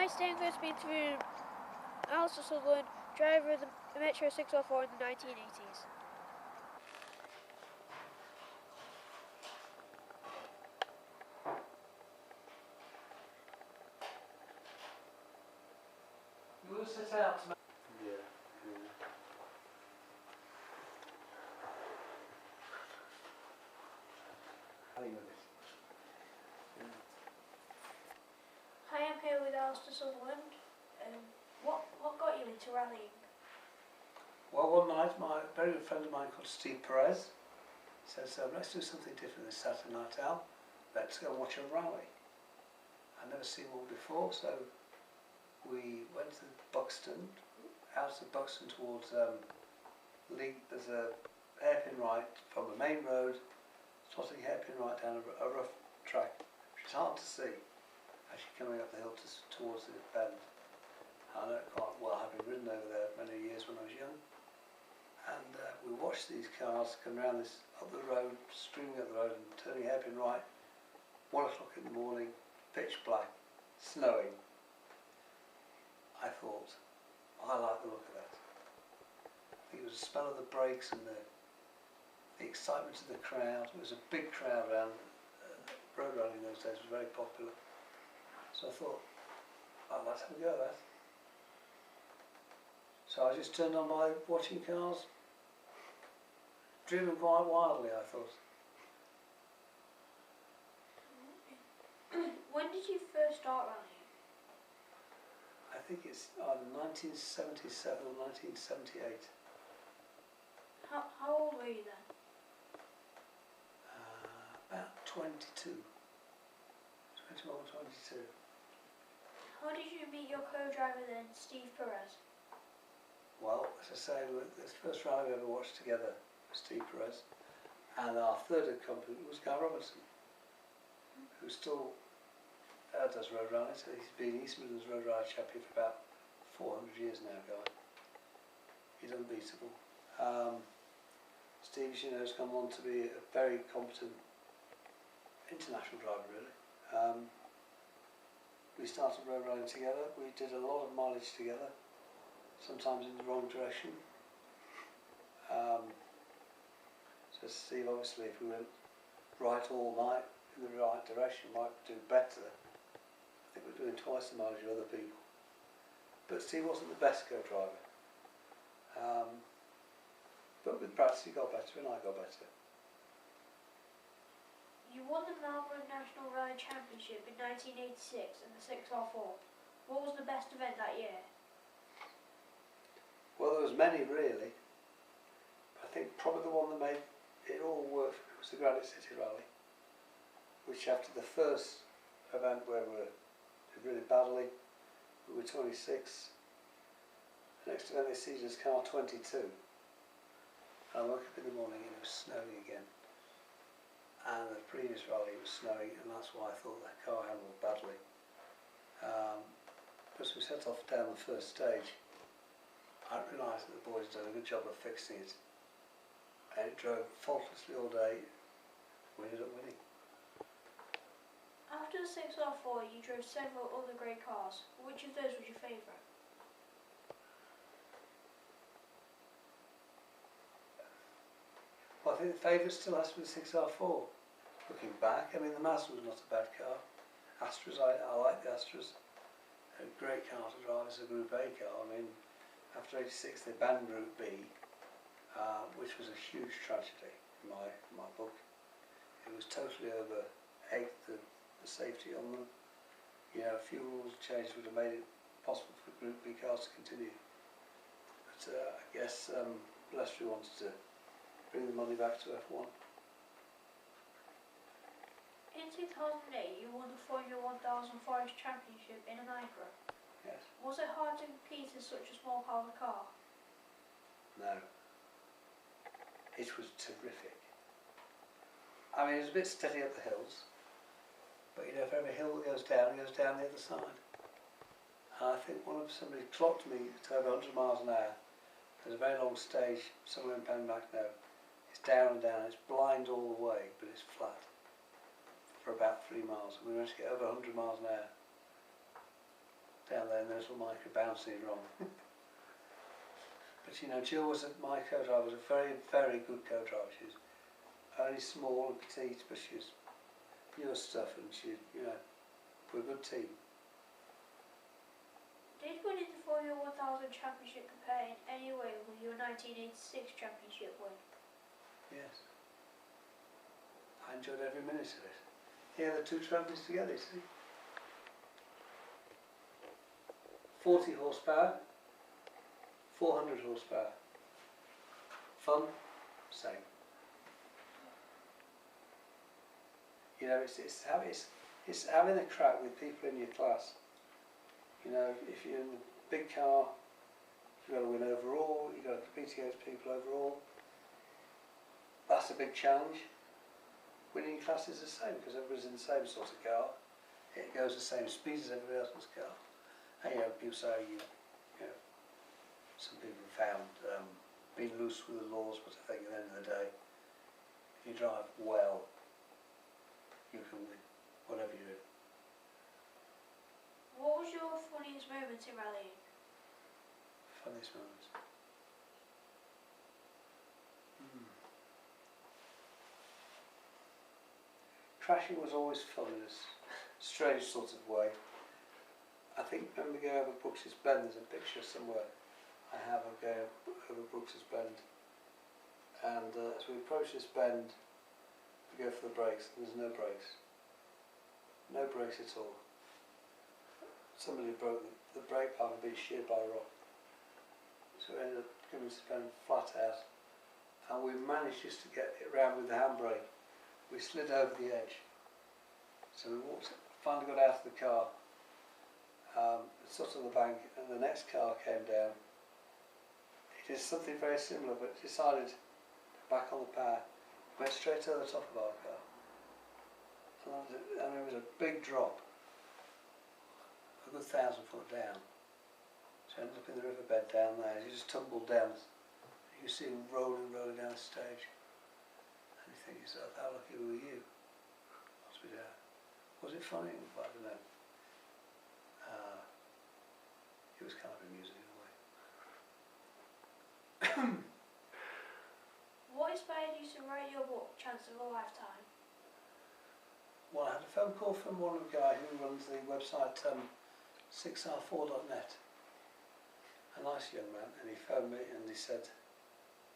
My stainless between Alistair Sutherland, driver of the Metro 604 in the 1980s. You will set out to Hi, I'm here with Alistair Sutherland. What got you into rallying? Well, one night, my very good friend of mine called Steve Perez says, let's do something different this Saturday night, Al. Let's go and watch a rally. I'd never seen one before, so we went to Buxton, out of Buxton towards Leek. There's a hairpin right from the main road, trotting hairpin right down a rough track, which is hard to see, actually coming up the hill towards the bend. I know it quite well, having ridden over there many years when I was young. And we watched these cars come around this up the road, streaming up the road and turning hairpin right, 1 o'clock in the morning, pitch black, snowing. I thought, I like the look of that. I think it was the smell of the brakes and the excitement of the crowd. It was a big crowd around. Road rallying in those days was very popular. So I thought, I'd like to have a go at that. So I just turned on my watching cars, driven quite wildly, I thought. When did you first start rallying? I think it's either 1977 or 1978. How old were you then? About 22. 21 or 22. How did you meet your co-driver then, Steve Perez? Well, as I say, the first rally we ever watched together was Steve Perez, and our third accompaniment was Guy Robertson, who still does road rallies. He's been East Midlands Road Rally Champion for about 400 years now, Guy. He's unbeatable. Steve, as you know, has gone on to be a very competent international driver, really. We started road rallying together. We did a lot of mileage together, sometimes in the wrong direction. So Steve, obviously, if we went right all night in the right direction, might do better. I think we're doing twice the mileage of other people. But Steve wasn't the best co-driver. But with practice he got better and I got better. You won the Marlboro National Championship in 1986 in the 6R4. What was the best event that year? Well, there was many really. I think probably the one that made it all work was the Granite City Rally, which after the first event where we did really badly, we were 26. The next event this season is car 22. And I woke up in the morning and it was snowing again. And the previous rally was snowing, and that's why I thought that car handled badly. As we set off down the first stage, I realised that the boys had done a good job of fixing it. And it drove faultlessly all day. We ended up winning. After the 6R4, you drove several other great cars. Which of those was your favourite? Well, I think the favourite still has to be the 6R4. Looking back, I mean, the Mazda was not a bad car. Astras, I like the Astras. A great car to drive as a Group A car. I mean, after 86 they banned Group B, which was a huge tragedy in my book. It was totally over-egged the safety on them. You know, a few rules changed would have made it possible for Group B cars to continue. But I guess Leicester wanted to bring the money back to F1. In 2008, you won the Formula 1000 Forest Championship in a micro. Yes. Was it hard to compete in such a small powered car? No. It was terrific. I mean, it was a bit steady up the hills, but you know, for every hill that goes down the other side. And I think somebody clocked me to over 100 miles an hour. There's a very long stage somewhere in Penback now. It's down and down, it's blind all the way, but it's flat for about 3 miles. And we managed to get over 100 miles an hour. down there, and there's a micro bouncing wrong. But you know, Jill was my co-driver, was a very, very good co-driver. She was only small and petite, but she knew her stuff, and she, you know, we're a good team. Did winning the Formula 1000 Championship compare in any way with your 1986 Championship win? Yes. I enjoyed every minute of it. Here are the two trophies together, you see. 40 horsepower, 400 horsepower. Fun, same. You know, it's having a crack with people in your class. You know, if you're in a big car, you've got to win overall, you've got to compete against people overall. That's a big challenge. Winning class is the same because everybody's in the same sort of car. It goes the same speed as everybody else's car. And you know, people say, you know, some people have found being loose with the laws, but I think at the end of the day, if you drive well, you can win whatever you do. What was your funniest moment in rallying? Funniest moments. Crashing was always fun in a strange sort of way. I think when we go over Brooks's Bend, there's a picture somewhere I have of going over Brooks's Bend. And as we approach this bend, we go for the brakes, and there's no brakes. No brakes at all. Somebody broke the brake pad had been sheared by a rock. So we ended up giving this bend flat out. And we managed just to get it round with the handbrake. We slid over the edge. So we finally got out of the car, sat on the bank, and the next car came down. It did something very similar, but decided to back on the power, went straight over the top of our car. And it was a big drop, a good 1,000 foot down. So I ended up in the riverbed down there. He just tumbled down. You see him rolling down the stage. And you think to yourself, how lucky were you? Must be there. Was it funny? I don't know. It was kind of amusing in a way. What inspired you to write your book, Chance of a Lifetime? Well, I had a phone call from one guy who runs the website 6r4.net. A nice young man, and he phoned me and he said,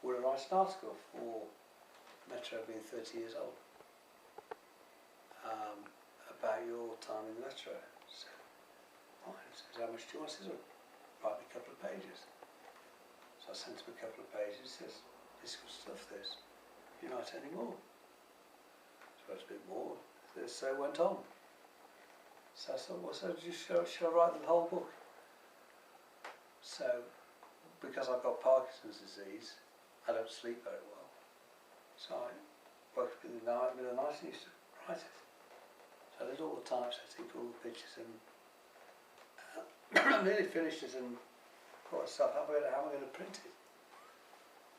would I write an article for Metro being 30 years old about your time in the Metro? So, right, he says, how much do you want? He says, write me a couple of pages. So I sent him a couple of pages. He says, this is good stuff, this. You write any more? So it's a bit more. So it went on. So I thought, well, so should I write the whole book? So, because I've got Parkinson's disease, I don't sleep very well. So I woke up in the night and used to write it. So I did all the typesetting, put all the pictures in. I nearly finished it and thought myself, how am I going to print it?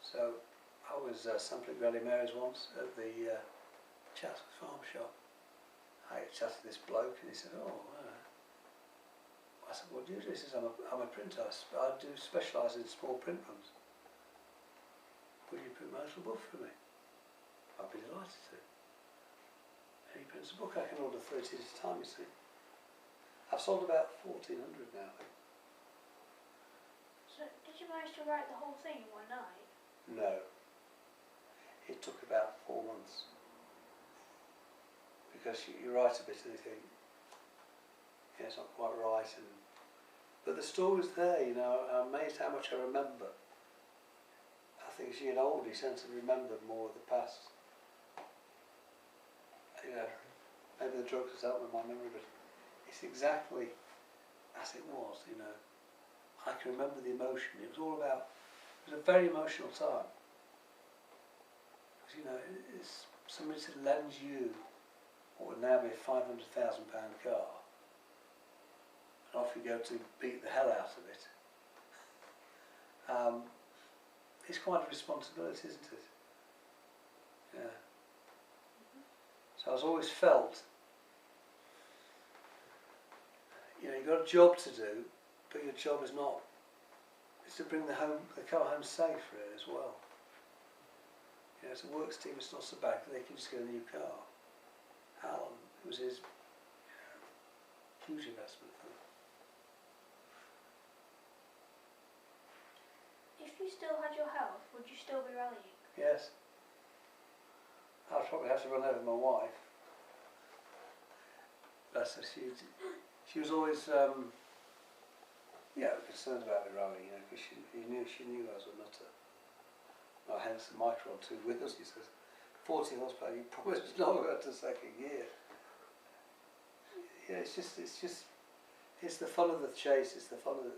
So I was sampling Granny Mary's once at the Chatsworth Farm shop. I chatted to this bloke and he said, I said, what do you do? He says, I'm a printer. I do specialise in small print runs. Would you print my little book for me? I'd be delighted to. And he prints a book. I can order 30 at a time, you see. I've sold about 1,400 now, I think. So, did you manage to write the whole thing in one night? No. It took about 4 months. Because you write a bit and you think, yeah, it's not quite right. But the story's there, you know. I'm amazed how much I remember. I think as you get older, you tend to remember more of the past. You know, maybe the drugs has helped with my memory, but it's exactly as it was, you know. I can remember the emotion. It was a very emotional time. Because, you know, it's somebody to lend you what would now be a £500,000 car, and off you go to beat the hell out of it. It's quite a responsibility, isn't it? Yeah. So I've always felt, you know, you've got a job to do, but your job is not, is to bring the car home safe really as well. You know, it's a works team, it's not so bad, they can just get a new car. Alan, it was his huge investment for them. If you still had your health, would you still be rallying? Yes. I'd probably have to run over my wife. Bless her, she was always concerned about me rallying, you know, because she knew I was a nutter. Well, hence the micro on 2 wheels, he says. 40 horsepower, you promised it's not going to second gear. Yeah, it's the fun of the chase, it's the fun of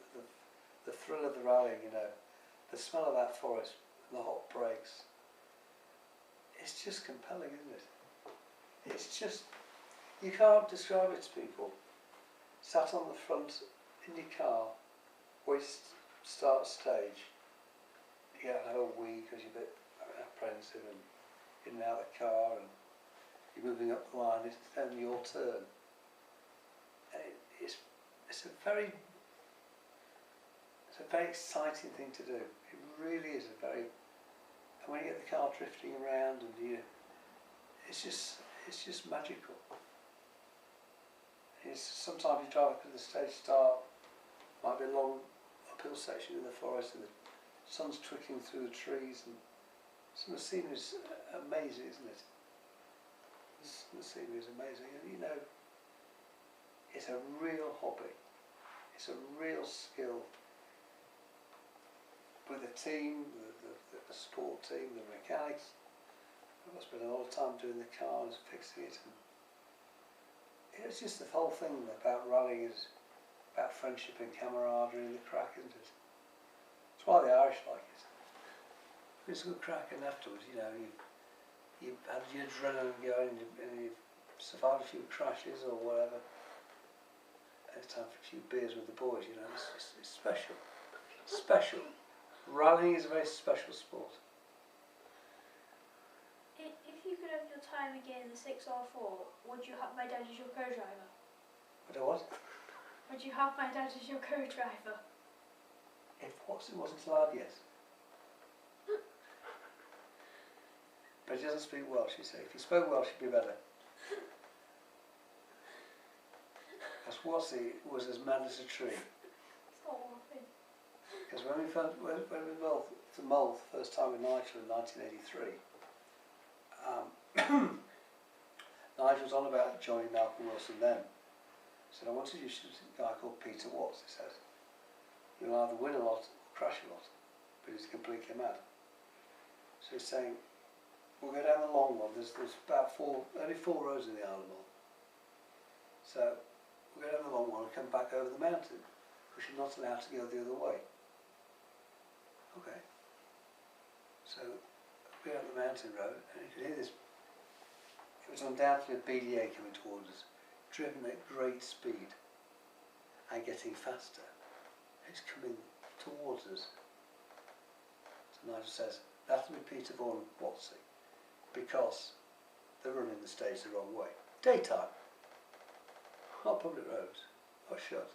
the thrill of the rallying, you know. The smell of that forest and the hot brakes. It's just compelling, isn't it? It's just, you can't describe it to people. Sat on the front in your car, start stage, you get a whole wee because you're a bit apprehensive and in and out of the car and you're moving up the line, it's then your turn. And it's a very exciting thing to do. It really is and when you get the car drifting around and it's just magical. Sometimes you drive up to the stage start, might be a long uphill section in the forest and the sun's twinkling through the trees and some of the scenery is amazing, isn't it? The scenery is amazing, and you know, it's a real hobby. It's a real skill. With the team, the sport team, the mechanics, I spent a lot of time doing the cars, fixing it, and it's just the whole thing about rallying is about friendship and camaraderie and the crack, isn't it? That's why the Irish like it. It's a good crack, and afterwards, you know, you had your adrenaline going and you survived a few crashes or whatever. And it's time for a few beers with the boys, you know, it's special. Special. Rallying is a very special sport. If you could have your time again in the 6R4, would you have my dad as your co-driver? Would I what? Would you have my dad as your co-driver? If it wasn't allowed, yes. But he doesn't speak Welsh, you say. If he spoke Welsh, it'd be better. Because Watsy was as mad as a tree. It's not one thing. Because when we built the Mull the first time with Nigel in 1983, Nigel was on about joining Malcolm Wilson then. He said, I wanted you to shoot a guy called Peter Watts, he said. You'll either win a lot or crash a lot. But he's completely mad. So he's saying, we'll go down the long one. There's about only 4 roads in the Isle of Mull. So we'll go down the long one and come back over the mountain, because you're not allowed to go the other way. Okay. So we went up the mountain road and you could hear this. It was undoubtedly a BDA coming towards us, driven at great speed and getting faster. It's coming towards us. So Nigel says, that'll be Peter Vaughan Watsy, because they're running the stage the wrong way. Daytime. Not public roads. Not shut.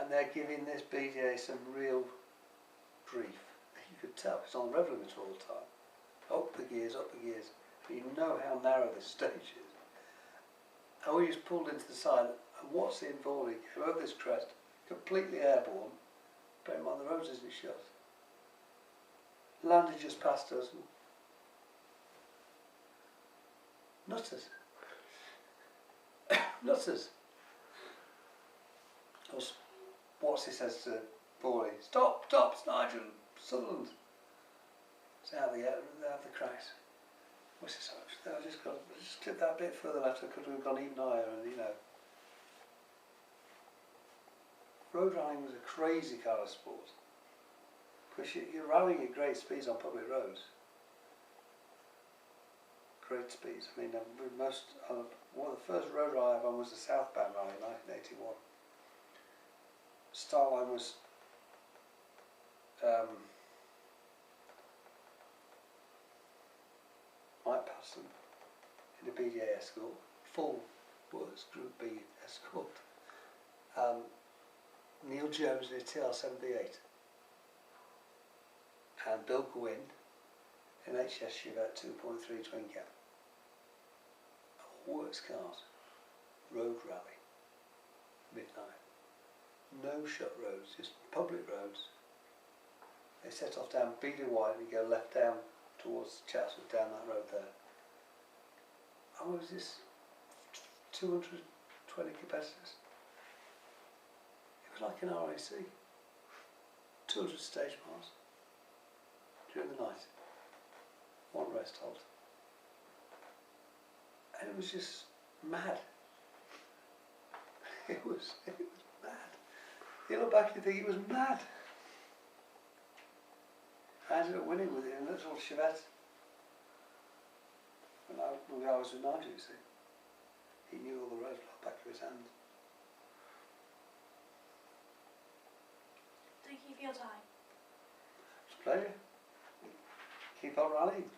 And they're giving this BDA some real grief. You could tell, it's on rev limiter all the time. Up the gears. But you know how narrow this stage is. And we just pulled into the side, and what's in Vauxhall came over this crest, completely airborne. Bear in mind the road isn't shut. Landed just past us. Nutters. Nutters. What's he says to Borley? Stop, it's Nigel Sutherland. So how they have the cracks. What's he says? I just clip that bit further left, I could have gone even higher, and you know. Road rallying was a crazy kind of sport. Because you're rallying at great speeds on public roads. Great speeds. I mean, one of the first road rally I won was the Southbound Rally in 1981. Start line was Mike Paston in a BDA escort, full works Group B escort, Neil Jones in a TR-7B8 and Bill Gwynn in HS Chevette 2.3 twin cab. All works cars. Road rally. Midnight. No shut roads, just public roads. They set off down Beedy White and you go left down towards Chatsworth, down that road there. And what was this? 220 competitors. It was like an RAC. 200 stage miles during the night. One rest halt. And it was just mad. It was mad. You look back and you think it was mad. I ended up winning with it in a little Chevette. When I was with Nigel, you see. He knew all the roads like the back of his hand. Thank you for your time. It's a pleasure. Keep on rallying.